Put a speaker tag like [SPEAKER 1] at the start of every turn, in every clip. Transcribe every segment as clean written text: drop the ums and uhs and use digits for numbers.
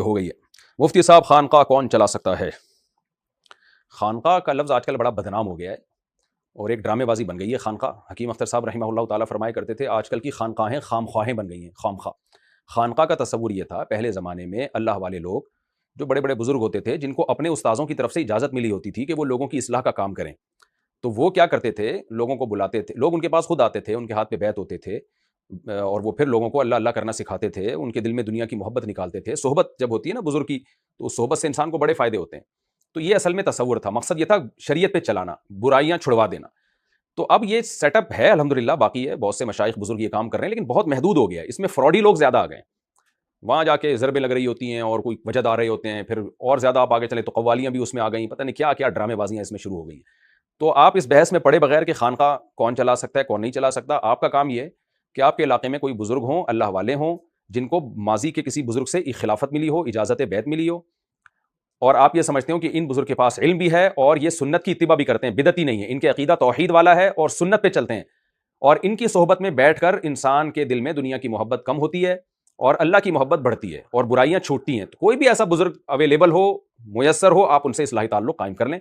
[SPEAKER 1] کہ ہو گئی ہے۔ مفتی صاحب خانقاہ کون چلا سکتا ہے؟ خانقاہ کا لفظ آج کل بڑا بدنام ہو گیا ہے اور ایک ڈرامے بازی بن گئی ہے خانقاہ۔ حکیم اختر صاحب رحمہ اللہ تعالیٰ فرمایا کرتے تھے آج کل کی خانقاہیں خام خواہیں بن گئی ہیں، خام خواہ۔ خانقاہ کا تصور یہ تھا پہلے زمانے میں اللہ والے لوگ جو بڑے بڑے بزرگ ہوتے تھے جن کو اپنے استاذوں کی طرف سے اجازت ملی ہوتی تھی کہ وہ لوگوں کی اصلاح کا کام کریں، تو وہ کیا کرتے تھے، لوگوں کو بلاتے تھے، لوگ ان کے پاس خود آتے تھے، ان کے ہاتھ پہ بیعت ہوتے تھے اور وہ پھر لوگوں کو اللہ اللہ کرنا سکھاتے تھے، ان کے دل میں دنیا کی محبت نکالتے تھے۔ صحبت جب ہوتی ہے نا بزرگ کی، تو اس صحبت سے انسان کو بڑے فائدے ہوتے ہیں۔ تو یہ اصل میں تصور تھا، مقصد یہ تھا شریعت پہ چلانا، برائیاں چھڑوا دینا۔ تو اب یہ سیٹ اپ ہے الحمدللہ، باقی ہے، بہت سے مشائخ بزرگ یہ کام کر رہے ہیں، لیکن بہت محدود ہو گیا ہے، اس میں فراڈی لوگ زیادہ آ گئے ہیں۔ وہاں جا کے ضربیں لگ رہی ہوتی ہیں اور کوئی وجد آ رہے ہوتے ہیں، پھر اور زیادہ آپ آگے چلے تو قوالیاں بھی اس میں آ گئیں، پتہ نہیں کیا کیا ڈرامے بازیاں اس میں شروع ہو گئی ہیں۔ تو آپ اس بحث میں پڑے بغیر کہ خانقاہ کون چلا سکتا ہے کون نہیں چلا سکتا، آپ کا کام یہ ہے کہ آپ کے علاقے میں کوئی بزرگ ہوں، اللہ والے ہوں، جن کو ماضی کے کسی بزرگ سے خلافت ملی ہو، اجازت بیعت ملی ہو، اور آپ یہ سمجھتے ہو کہ ان بزرگ کے پاس علم بھی ہے اور یہ سنت کی اتباع بھی کرتے ہیں، بدعتی نہیں ہے، ان کے عقیدہ توحید والا ہے اور سنت پہ چلتے ہیں، اور ان کی صحبت میں بیٹھ کر انسان کے دل میں دنیا کی محبت کم ہوتی ہے اور اللہ کی محبت بڑھتی ہے اور برائیاں چھوٹتی ہیں۔ تو کوئی بھی ایسا بزرگ اویلیبل ہو، میسر ہو، آپ ان سے اصلاحی تعلق قائم کر لیں۔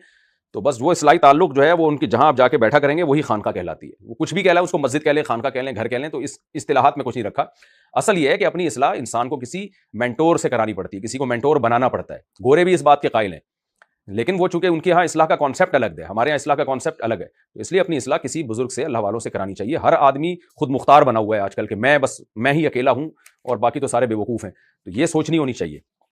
[SPEAKER 1] تو بس وہ اصلاحی تعلق جو ہے وہ ان کی جہاں آپ جا کے بیٹھا کریں گے وہی خانقاہ کہلاتی ہے۔ وہ کچھ بھی کہہ لیں، اس کو مسجد کہہ لیں، خانقاہ کہہ لیں، گھر کہہ لیں، تو اس اصطلاحات میں کچھ نہیں رکھا۔ اصل یہ ہے کہ اپنی اصلاح انسان کو کسی مینٹور سے کرانی پڑتی ہے، کسی کو مینٹور بنانا پڑتا ہے۔ گورے بھی اس بات کے قائل ہیں، لیکن وہ چونکہ ان کے ہاں اصلاح کا کانسیپٹ الگ ہے، ہمارے یہاں اصلاح کا کانسیپٹ الگ ہے، تو اس لیے اپنی اصلاح کسی بزرگ سے، اللہ والوں سے کرانی چاہیے۔ ہر آدمی خود مختار بنا ہوا ہے آج کل کہ میں ہی اکیلا ہوں اور باقی تو سارے بے وقوف ہیں، تو یہ سوچ نہیں ہونی چاہیے۔